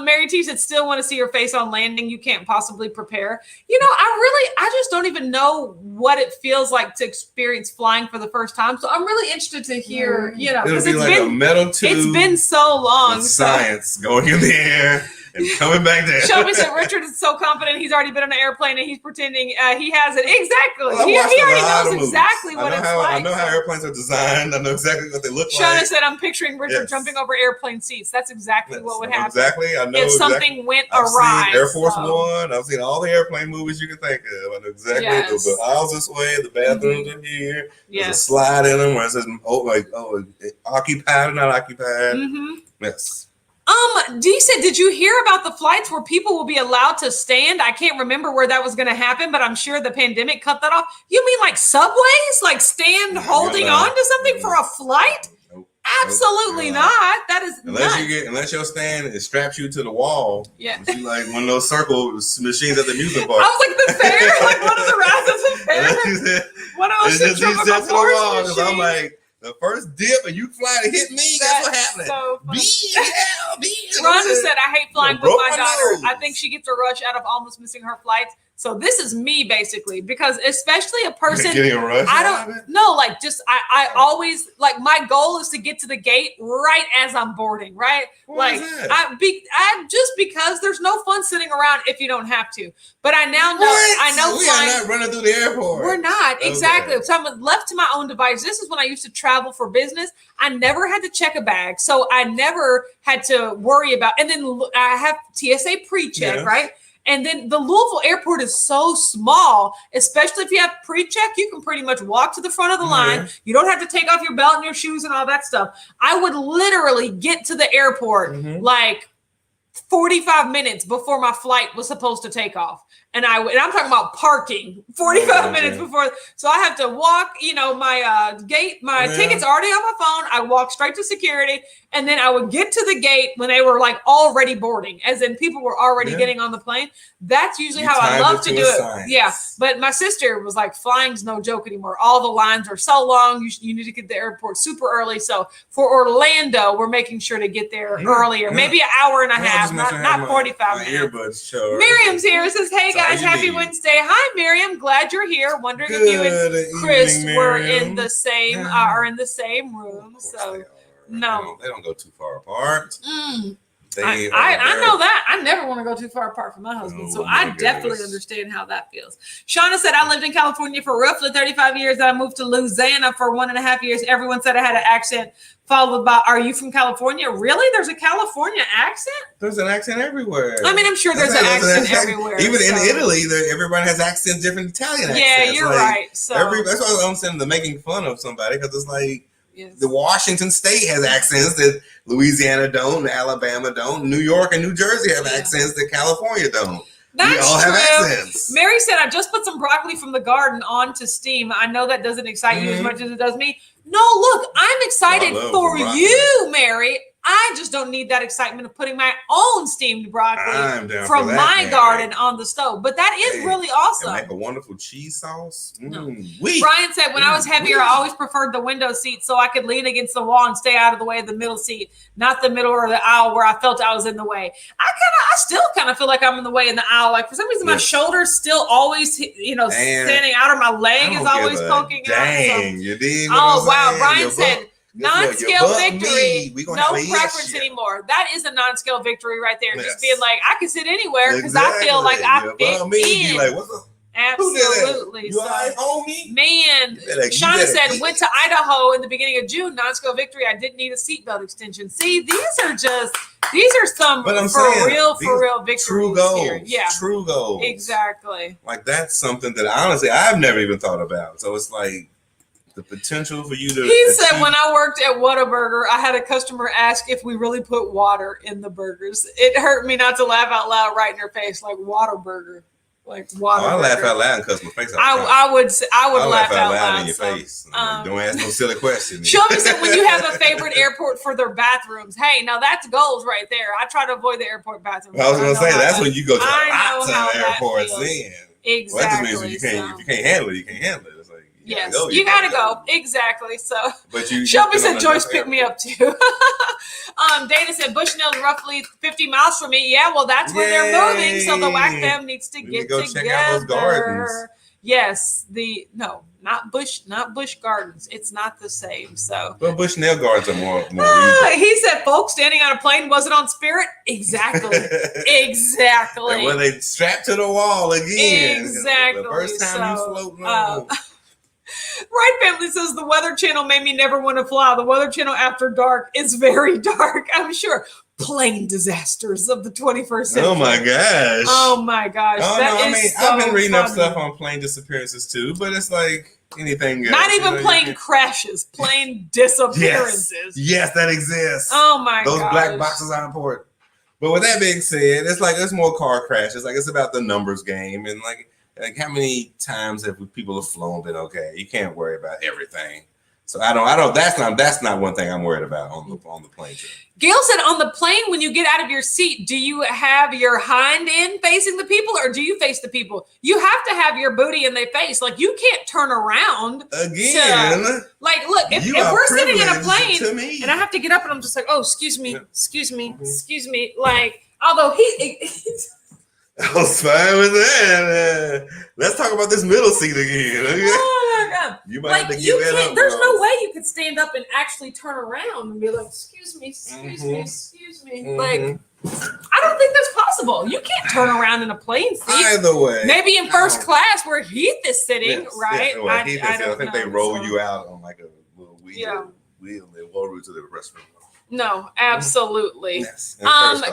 Mary T said, still want to see your face on landing. You can't possibly prepare. You know, I just don't even know what it feels like to experience flying for the first time. So I'm really interested to hear, you know, it'll be like a metal tube. It's been so long. Science going in the air and coming back down. Shelby said Richard is so confident he's already been on an airplane and he's pretending he has it. Exactly. Well, he already knows exactly what it's like. I know how airplanes are designed. I know exactly what they look Shauna like. said, I'm picturing Richard jumping over airplane seats. That's exactly what would happen. Exactly. I know if something went awry. I've seen Air Force One. I've seen all the airplane movies you can think of. I know exactly the aisles this way, the bathrooms are here. There's a slide in them where it says, occupied or not occupied. Yes. Dee said, did you hear about the flights where people will be allowed to stand? I can't remember where that was going to happen, but I'm sure the pandemic cut that off. You mean like subways? Like stand holding on to something for a flight? Nope. Absolutely not. That is unless your stand it straps you to the wall. Yeah. You like one of those circle machines at the amusement park. I was like the fair, like one of the rides at the fair. One of those centrifugal force machines. I'm like, the first dip and you fly to hit me, guess what happened? So Rhonda said, I hate flying with my daughter. I think she gets a rush out of almost missing her flights. So this is me basically, because especially a person getting a rush. I don't know, like just I always like my goal is to get to the gate right as I'm boarding, right? Why like is that? I just because there's no fun sitting around if you don't have to. But I now know I know we flying, are not running through the airport. We're not exactly. Okay. So I'm left to my own device. This is when I used to travel for business. I never had to check a bag, so I never had to worry about. And then I have TSA pre-check, right? And then the Louisville airport is so small, especially if you have pre-check, you can pretty much walk to the front of the line. You don't have to take off your belt and your shoes and all that stuff. I would literally get to the airport like 45 minutes before my flight was supposed to take off. And I'm talking about parking 45 minutes before. So I have to walk, you know, my ticket's already on my phone. I walk straight to security And then I would get to the gate when they were like already boarding, as in people were already getting on the plane. That's usually how I love to do it. Science. Yeah. But my sister was like, flying's no joke anymore. All the lines are so long. You need to get to the airport super early. So for Orlando, we're making sure to get there earlier, maybe an hour and a half, not 45 minutes. Earbuds show. Miriam's here. Says, hey guys, happy Wednesday. Hi, Miriam. Glad you're here. Wondering if you and Chris were in the same room. So no, they don't go too far apart. I know that. I never want to go too far apart from my husband. So I definitely understand how that feels. Shauna said, I lived in California for roughly 35 years. Then I moved to Louisiana for 1.5 years. Everyone said I had an accent, followed by, are you from California? Really? There's a California accent? There's an accent everywhere. I mean, I'm sure there's an accent everywhere. Even in Italy, everybody has accents, different Italian accents. Yeah, you're right. So that's why I'm saying the making fun of somebody, because it's like, the Washington State has accents that Louisiana don't, Alabama don't, New York and New Jersey have accents that California don't. That's we all have accents. Mary said, I just put some broccoli from the garden onto steam. I know that doesn't excite you as much as it does me. No, look, I'm excited for you, Mary. I just don't need that excitement of putting my own steamed broccoli from my garden on the stove. But that is really awesome. Make a wonderful cheese sauce. Brian said, when I was heavier, I always preferred the window seat so I could lean against the wall and stay out of the way of the middle seat, not the middle or the aisle where I felt I was in the way. I still kind of feel like I'm in the way in the aisle. Like for some reason, my shoulder's still always, standing out, or my leg is always poking out. Dang, you did. Oh, wow. Brian said, non-scale victory, no preference anymore. That is a non-scale victory right there. Just being like, I can sit anywhere because I feel like I fit in. Like, what's up? Absolutely. You all right, homie? Man, Shauna said, went to Idaho in the beginning of June, non-scale victory. I didn't need a seatbelt extension. See, these are some for real victories. True goals. Here. Yeah. True goals. Exactly. Like that's something that honestly I've never even thought about. So it's like, the potential for you to. He said, when I worked at Whataburger, I had a customer ask if we really put water in the burgers. It hurt me not to laugh out loud right in her face, like Whataburger. Like water. I laugh out loud in customer face. I would laugh out loud in your face. Don't ask no silly questions. Shelby said, when you have a favorite airport for their bathrooms. Hey, now that's goals right there. I try to avoid the airport bathrooms. I was gonna say that's when you go to lots of airports. Exactly. Well, that just means if you can't handle it, you can't handle it. It's like you gotta go. Exactly. So but Shelby said Joyce picked me up too. Dana said Bushnell's roughly 50 miles from me. Yeah, well that's where they're moving. So the WAC fam needs to get together. Check out those gardens. Yes, not Bush Gardens. It's not the same. So well, Bushnell Gardens are more he said folks standing on a plane wasn't on Spirit. Exactly. Exactly. And when they strapped to the wall again. Exactly. The first time you floating on. Right Family says the Weather Channel made me never want to fly. The Weather Channel after dark is very dark, I'm sure. Plane disasters of the 21st century. Oh my gosh. Oh my gosh. I've been reading up stuff on plane disappearances too, but it's like anything else. Not even plane crashes, plane disappearances. Yes, that exists. Oh my god. Those black boxes are important. But with that being said, it's like there's more car crashes. Like it's about the numbers game, and like how many times have people flown been okay? You can't worry about everything. So I don't. That's not one thing I'm worried about on the plane trip. Gail said, on the plane, when you get out of your seat, do you have your hind end facing the people, or do you face the people? You have to have your booty in their face. Like you can't turn around again. Like, look, if we're sitting in a plane and I have to get up and I'm just like, oh, excuse me. Like, although he's I was fine with that. Let's talk about this middle seat again. Okay? Oh my god! You might have to give that up. There's no way you could stand up and actually turn around and be like, "Excuse me." Like, I don't think that's possible. You can't turn around in a plane seat. Either way, maybe in first class where Heath is sitting, right? Well, I think they roll you out on like a little wheel. They roll you to the restroom. No, absolutely. Yes.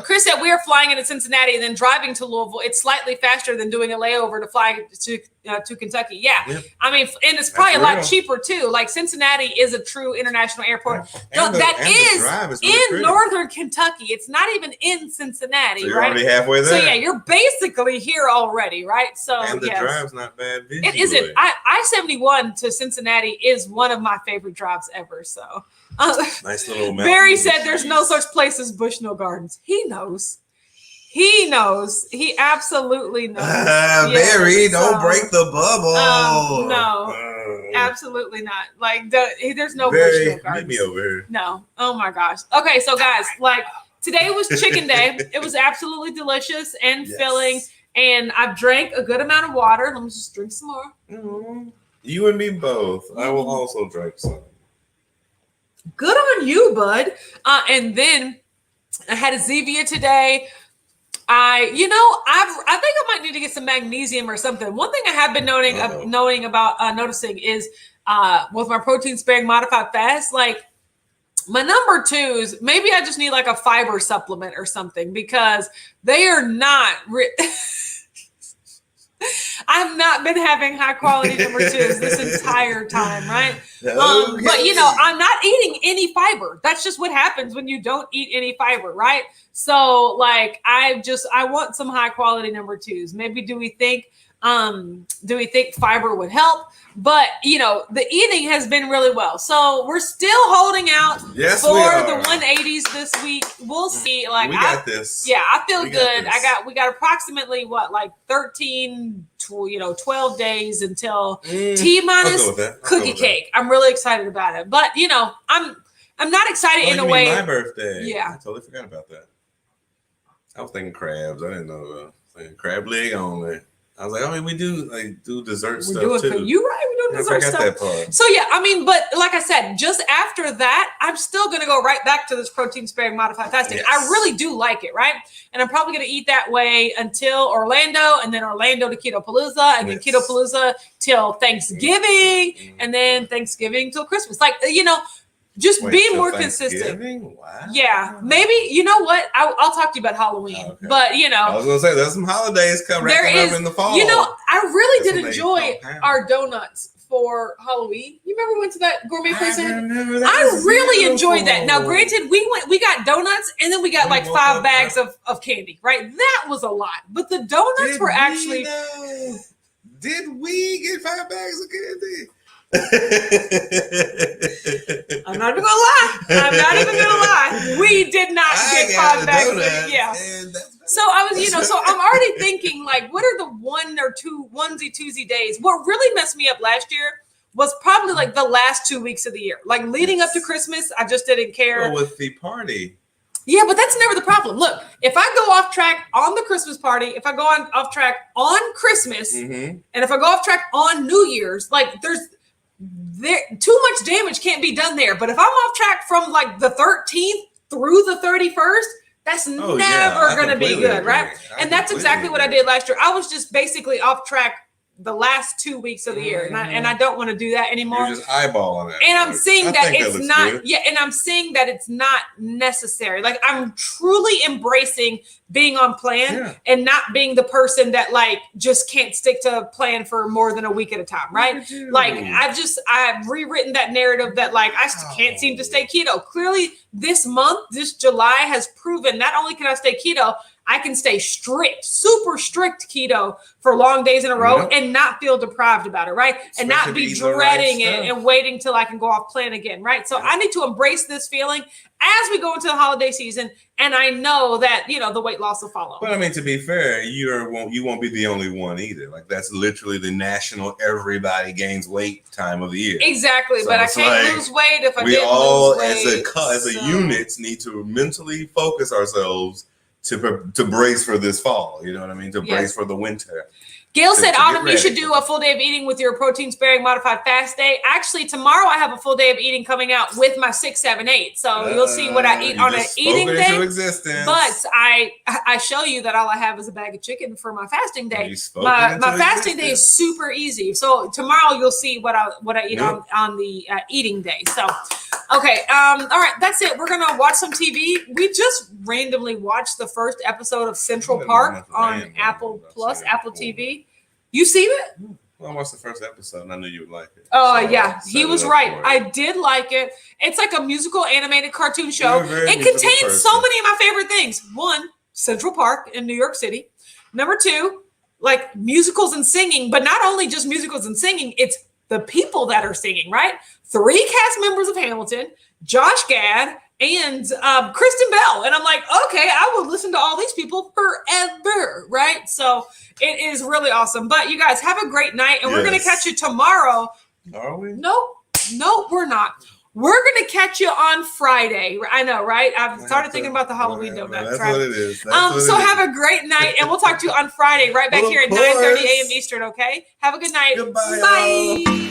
Chris said we are flying into Cincinnati and then driving to Louisville. It's slightly faster than doing a layover to fly to Kentucky. Yeah. Yep. I mean, and it's probably a lot cheaper too. Like Cincinnati is a true international airport. That is in northern Kentucky. It's not even in Cincinnati. So you're already halfway there. So yeah, you're basically here already, right? So and the drive's not bad visually. It isn't. I-71 to Cincinnati is one of my favorite drives ever. So Nice little mountain. Barry said there's no such place as Bushnell Gardens. He knows. He knows. He absolutely knows. Barry, don't break the bubble. No, absolutely not. Like, there's no Barry, Bushnell Gardens. meet me over here. No. Oh my gosh. Okay, so guys, like today was chicken day. It was absolutely delicious and filling. And I've drank a good amount of water. Let me just drink some more. Mm-hmm. You and me both. I will also drink some. Good on you, bud. And then I had a Zevia today. I think I might need to get some magnesium or something. One thing I have been noticing is with my protein sparing modified fast, like my number twos, maybe I just need like a fiber supplement or something because they are not. I've not been having high quality number twos this entire time, right? Okay. But I'm not eating any fiber. That's just what happens when you don't eat any fiber, right? So like I want some high quality number twos. Maybe do we think fiber would help? But the eating has been really well. So we're still holding out for the 180s this week. We'll see. Like we got this. Yeah, I feel good. We got approximately 13, 12 days until T minus cookie cake. I'm really excited about it. But I'm not excited in a way. My birthday. Yeah. I totally forgot about that. I was thinking crabs. I didn't know crab leg only. I was like, we do dessert stuff too. You're right. We're doing dessert stuff. That part. So yeah, but like I said, just after that, I'm still going to go right back to this protein sparing modified fasting. Yes. I really do like it, right? And I'm probably going to eat that way until Orlando, and then Orlando to Keto Palooza, and then Keto Palooza till Thanksgiving, and then Thanksgiving till Christmas. Like just be more consistent. Wow. Yeah, maybe you know what? I'll talk to you about Halloween, but I was gonna say there's some holidays coming up in the fall. I really did enjoy our donuts for Halloween. You remember we went to that gourmet place? I really enjoyed that. Now, granted, we got donuts and then we got like 5 bags of candy. Right, that was a lot, but the donuts were actually. Did we get 5 bags of candy? I'm not even gonna lie. We did not get 5 bags. Yeah. So I was, so I'm already thinking like, what are the 1 or 2 onesie days? What really messed me up last year was probably like the last 2 weeks of the year, like leading up to Christmas. I just didn't care. Well, with the party. Yeah, but that's never the problem. Look, if I go off track on the Christmas party, if I go off track on Christmas, and if I go off track on New Year's, like too much damage can't be done there. But if I'm off track from like the 13th through the 31st, that's never going to be good, right? And that's exactly what I did last year. I was just basically off track the last 2 weeks of the year, and I don't want to do that anymore. You're just eyeballing it. And I'm seeing that it's not, and I'm seeing that it's not necessary. Like I'm truly embracing being on plan and not being the person that like just can't stick to a plan for more than a week at a time, right? Like I've rewritten that narrative that like I can't seem to stay keto. Clearly this July has proven not only can I stay keto, I can stay super strict keto for long days in a row and not feel deprived about it, right? And not be dreading it and waiting till I can go off plan again, right? So I need to embrace this feeling as we go into the holiday season. And I know that, the weight loss will follow. But I mean, to be fair, you won't be the only one either. Like that's literally the national everybody gains weight time of the year. Exactly. So but I can't lose weight if I didn't lose weight. As a unit need to mentally focus ourselves to brace for this fall, you know what I mean? To brace for the winter. Gail said, Autumn, you should do a full day of eating with your protein sparing modified fast day. Actually, tomorrow I have a full day of eating coming out with my 6, 7, 8. So you'll see what I eat on an eating day. But I show you that all I have is a bag of chicken for my fasting day. My fasting day is super easy. So tomorrow you'll see what I eat on the eating day. So okay, all right, that's it. We're gonna watch some TV. We just randomly watched the first episode of Central Park on Apple TV. You seen it? Well, I watched the first episode and I knew you would like it. Oh, yeah. He was right. I did like it. It's like a musical animated cartoon show. It contains so many of my favorite things. 1, Central Park in New York City. Number 2, like musicals and singing, but not only just musicals and singing, it's the people that are singing, right? 3 cast members of Hamilton, Josh Gad, and Kristen Bell. And I'm like, okay, I will listen to all these people forever, right? So it is really awesome. But you guys have a great night, and we're going to catch you tomorrow. Are we? No, we're not. We're going to catch you on Friday. I know, right? I've started thinking about the Halloween donuts. That's right? what it is. So have a great night, and we'll talk to you on Friday right back here at 9:30 a.m. Eastern, okay? Have a good night. Goodbye, Bye. y'all.